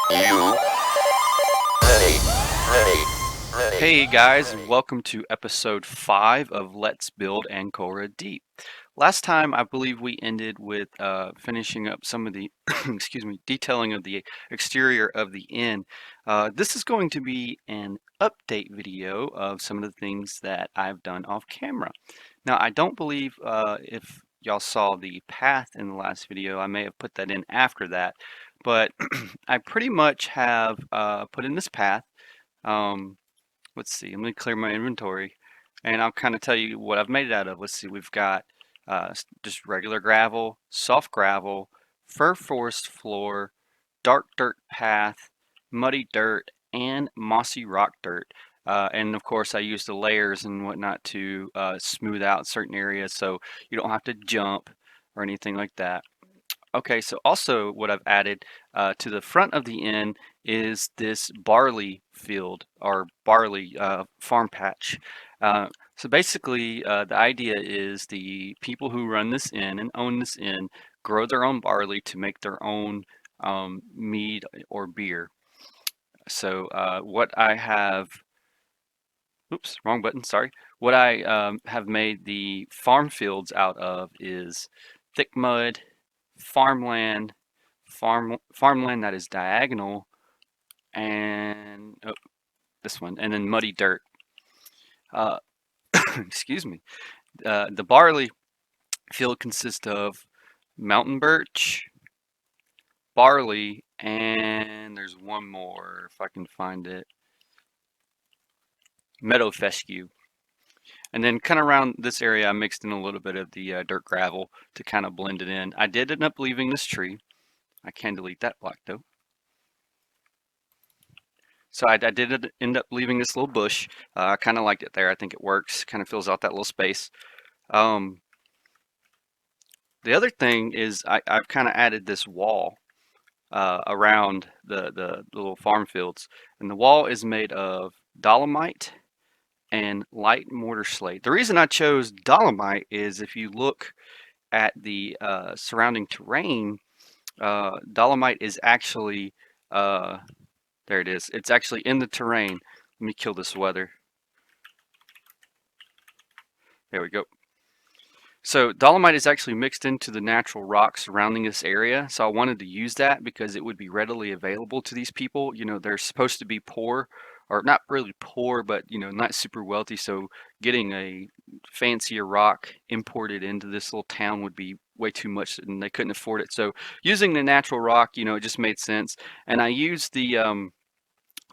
You ready, ready, ready. Hey guys, welcome to episode 5 of Let's Build Ancora Deep. Last time I believe we ended with finishing up some of the excuse me, detailing of the exterior of the inn. This is going to be an update video of some of the things that I've done off camera. Now I don't believe if y'all saw the path in the last video, I may have put that in after that, but I pretty much have put in this path. Um, Let's see, I'm going to clear my inventory and I'll kind of tell you what I've made it out of. Let's see, we've got just regular gravel, soft gravel, fir forest floor, dark dirt path, muddy dirt, and mossy rock dirt. And of course, I use the layers and whatnot to smooth out certain areas so you don't have to jump or anything like that. Okay, so also what I've added to the front of the inn is this barley field or barley farm patch. So basically, the idea is the people who run this inn and own this inn grow their own barley to make their own mead or beer. So what I have, oops, wrong button, sorry. What I have made the farm fields out of is thick mud, farmland, farmland that is diagonal, and oh, this one, and then muddy dirt. Uh, excuse me. The barley field consists of mountain birch, barley, and there's one more if I can find it. Meadow fescue. And then kind of around this area, I mixed in a little bit of the dirt gravel to kind of blend it in. I did end up leaving this tree. I can delete that block though. So I did end up leaving this little bush. I kind of liked it there. I think it works. Kind of fills out that little space. Um, the other thing is I've kind of added this wall around the little farm fields. And the wall is made of dolomite and light mortar slate. The reason I chose dolomite is if you look at the surrounding terrain, dolomite is actually, uh, there it is. It's actually in the terrain. Let me kill this weather. There we go. So dolomite is actually mixed into the natural rock surrounding this area. So I wanted to use that because it would be readily available to these people. You know, they're supposed to be poor, or not really poor, but you know, not super wealthy. So getting a fancier rock imported into this little town would be way too much and they couldn't afford it. So using the natural rock, you know, it just made sense. And I used the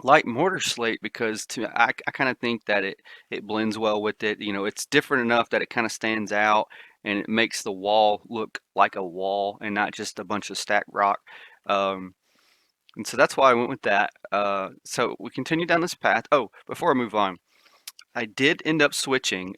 light mortar slate because I kind of think that it blends well with it. You know, it's different enough that it kind of stands out and it makes the wall look like a wall and not just a bunch of stacked rock. Um, and so that's why I went with that. So we continue down this path. Oh, before I move on, I did end up switching.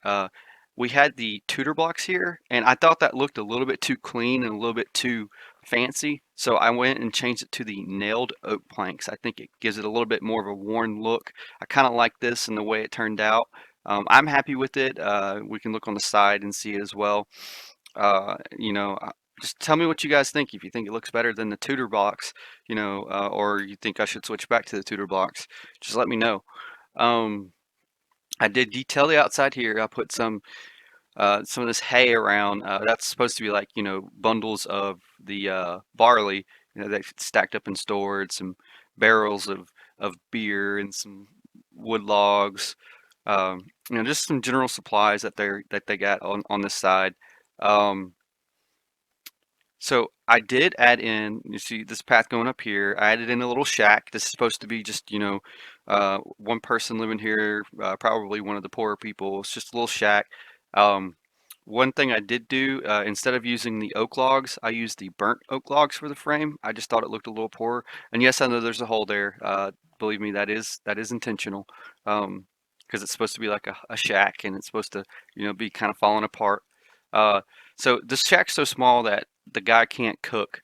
We had the Tudor blocks here, and I thought that looked a little bit too clean and a little bit too fancy. So I went and changed it to the nailed oak planks. I think it gives it a little bit more of a worn look. I kind of like this and the way it turned out. I'm happy with it. We can look on the side and see it as well. You know, just tell me what you guys think. If you think it looks better than the Tudor blocks, you know, or you think I should switch back to the Tudor blocks, just let me know. Um, I did detail the outside here. I put some of this hay around. That's supposed to be like, you know, bundles of the barley, you know, that stacked up and stored, some barrels of beer and some wood logs. You know, just some general supplies that they got on this side. Um, so I did add in, you see this path going up here, I added in a little shack. This is supposed to be just, you know, one person living here, probably one of the poorer people. It's just a little shack. Um, one thing I did do, instead of using the oak logs, I used the burnt oak logs for the frame. I just thought it looked a little poorer. And yes, I know there's a hole there. Believe me, that is intentional. Because it's supposed to be like a shack and it's supposed to, you know, be kind of falling apart. Uh, so this shack's so small that the guy can't cook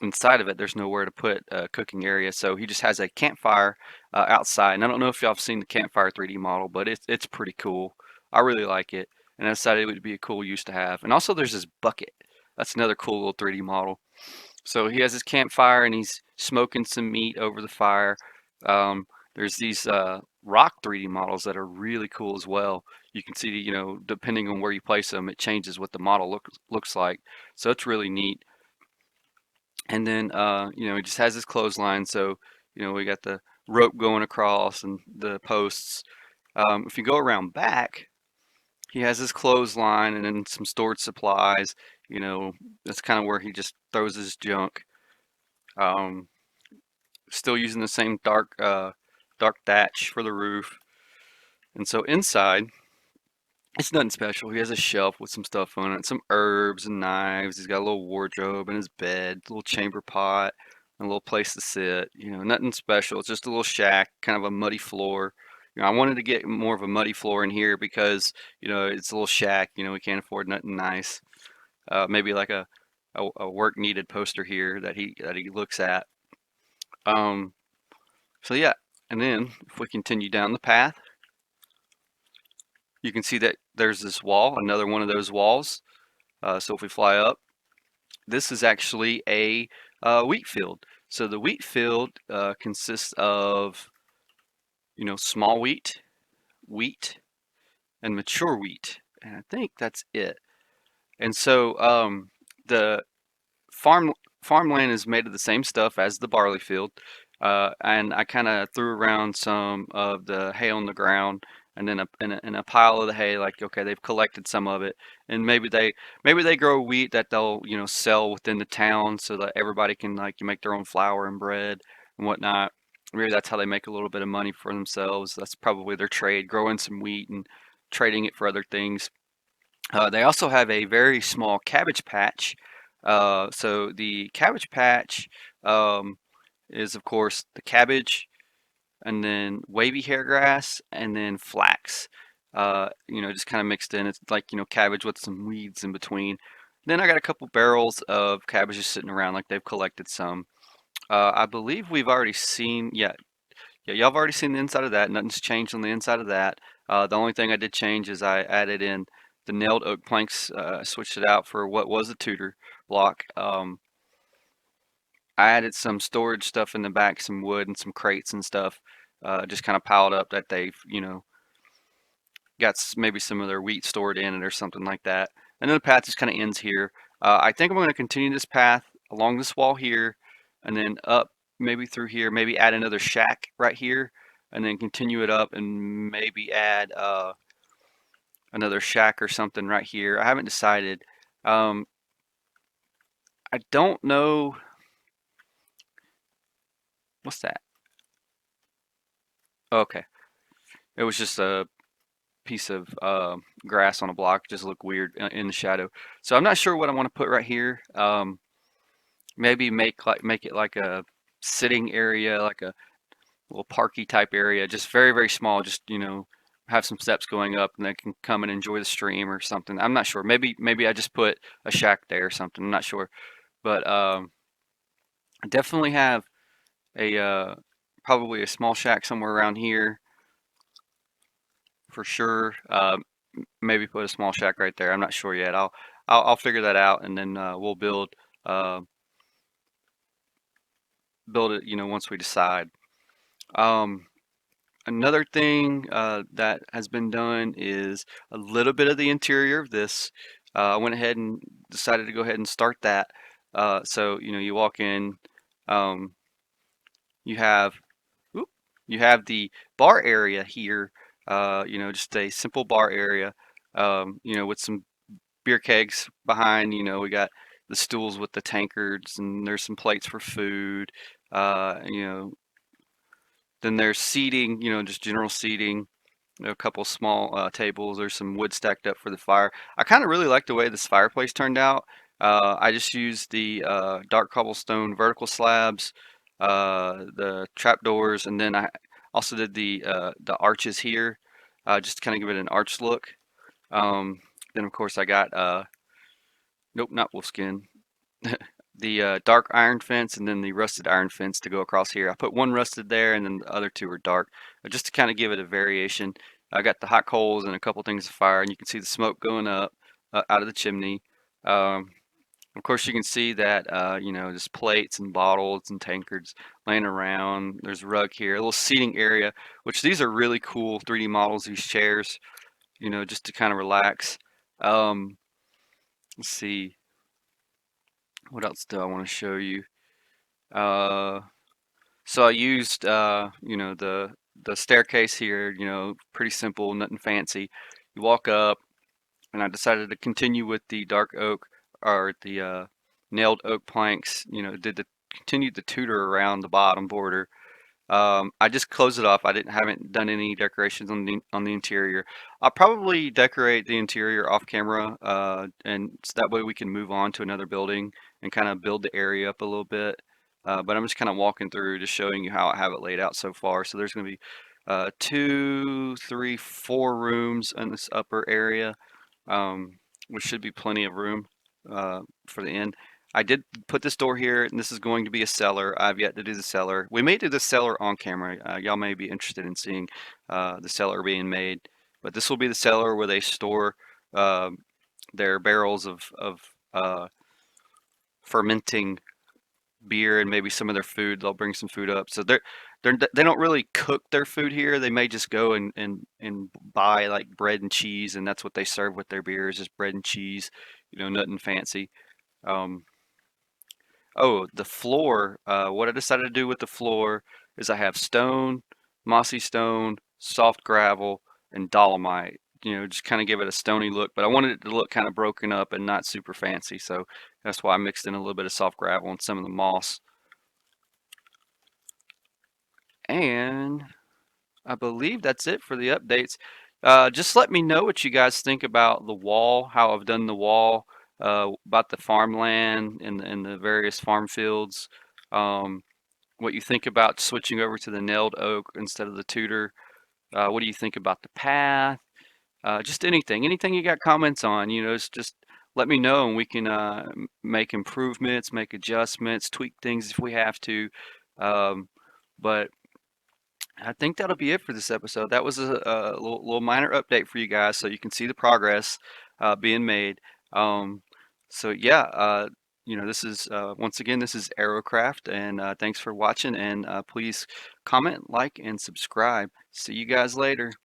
inside of it. There's nowhere to put a cooking area, so he just has a campfire outside. And I don't know if y'all have seen the campfire 3D model, but it's pretty cool. I really like it, and I decided it would be a cool use to have. And also, there's this bucket. That's another cool little 3D model. So he has his campfire and he's smoking some meat over the fire. There's these rock 3D models that are really cool as well. You can see, depending on where you place them, it changes what the model looks like. So it's really neat. And then, he just has his clothesline. So, we got the rope going across and the posts. If you go around back, he has his clothesline and then some stored supplies. That's kind of where he just throws his junk. Um, Still using the same dark thatch for the roof. And so inside, it's nothing special. He has a shelf with some stuff on it, some herbs and knives. He's got a little wardrobe and his bed, a little chamber pot, and a little place to sit. Nothing special. It's just a little shack, kind of a muddy floor. I wanted to get more of a muddy floor in here because, it's a little shack. We can't afford nothing nice. Maybe like a work needed poster here that he looks at. Um, so yeah, and then if we continue down the path, you can see that there's this wall, another one of those walls. So if we fly up, this is actually a wheat field. So the wheat field consists of, small wheat, and mature wheat, and I think that's it. And so the farm farmland is made of the same stuff as the barley field, and I kind of threw around some of the hay on the ground, and then in a pile of the hay, like okay, they've collected some of it, and maybe they grow wheat that they'll sell within the town so that everybody can like make their own flour and bread and whatnot. Maybe that's how they make a little bit of money for themselves. That's probably their trade, growing some wheat and trading it for other things. They also have a very small cabbage patch. So the cabbage patch um, is, of course, the cabbage, and then wavy hair grass, and then flax. Just kind of mixed in. It's like, cabbage with some weeds in between. Then I got a couple barrels of cabbages sitting around, like they've collected some. I believe we've already seen, yeah, y'all have already seen the inside of that. Nothing's changed on the inside of that. The only thing I did change is I added in the nailed oak planks, switched it out for what was a Tudor block. I added some storage stuff in the back, some wood and some crates and stuff, just kind of piled up that they've, got maybe some of their wheat stored in it or something like that. And then the path just kind of ends here. I think I'm going to continue this path along this wall here and then up maybe through here, maybe add another shack right here and then continue it up and maybe add another shack or something right here. I haven't decided. Um, I don't know. What's that? Okay. It was just a piece of grass on a block. Just look weird in the shadow. So I'm not sure what I want to put right here. Maybe make it like a sitting area, like a little parky type area, just very, very small, just have some steps going up and they can come and enjoy the stream or something. I'm not sure. Maybe I just put a shack there or something. I'm not sure. But I definitely have a probably a small shack somewhere around here for sure. Maybe put a small shack right there. I'm not sure yet. I'll figure that out and then we'll uh, build it, once we decide. Um, Another thing that has been done is a little bit of the interior of this. I went ahead and decided to go ahead and start that. So, you walk in, um, you have, oop, you have the bar area here, just a simple bar area, with some beer kegs behind, we got the stools with the tankards and there's some plates for food, uh, you know, then there's seating, just general seating, a couple small tables. There's some wood stacked up for the fire. I kind of really like the way this fireplace turned out. I just used the dark cobblestone vertical slabs, the trap doors, and then I also did the arches here, just to kind of give it an arch look. Um, then of course I got nope, not wolfskin. The dark iron fence and then the rusted iron fence to go across here. I put one rusted there and then the other two are dark, just to kind of give it a variation. I got the hot coals and a couple things of fire, and you can see the smoke going up out of the chimney. Um, Of course, you can see that, there's plates and bottles and tankards laying around. There's a rug here, a little seating area, which these are really cool 3D models, these chairs, just to kind of relax. Um, let's see, what else do I want to show you? Uh, so I used, the staircase here, pretty simple, nothing fancy. You walk up, and I decided to continue with the dark oak or the nailed oak planks. Continued the Tudor around the bottom border. I just closed it off. I didn't haven't done any decorations on the interior. I'll probably decorate the interior off camera, and so that way we can move on to another building and kind of build the area up a little bit. But I'm just kind of walking through, just showing you how I have it laid out so far. So there's going to be two, three, four rooms in this upper area, which should be plenty of room for the end. I did put this door here, and this is going to be a cellar. I've yet to do the cellar. We may do the cellar on camera. Y'all may be interested in seeing the cellar being made, but this will be the cellar where they store uh, their barrels of fermenting beer and maybe some of their food. They'll bring some food up. So they don't really cook their food here. They may just go and buy like bread and cheese, and that's what they serve with their beers, is bread and cheese. Nothing fancy. Um, Oh, the floor. What I decided to do with the floor is I have stone, mossy stone, soft gravel, and dolomite. Just kind of give it a stony look, but I wanted it to look kind of broken up and not super fancy. So that's why I mixed in a little bit of soft gravel and some of the moss. And I believe that's it for the updates. Just let me know what you guys think about the wall, how I've done the wall, about the farmland and the various farm fields. Um, what you think about switching over to the nailed oak instead of the Tudor. What do you think about the path? Just anything you got comments on, just let me know and we can make improvements, make adjustments, tweak things if we have to. Um, but I think that'll be it for this episode. That was a little minor update for you guys so you can see the progress being made. Um, so yeah, this is once again, this is Aerocraft, and thanks for watching. And please comment, like, and subscribe. See you guys later.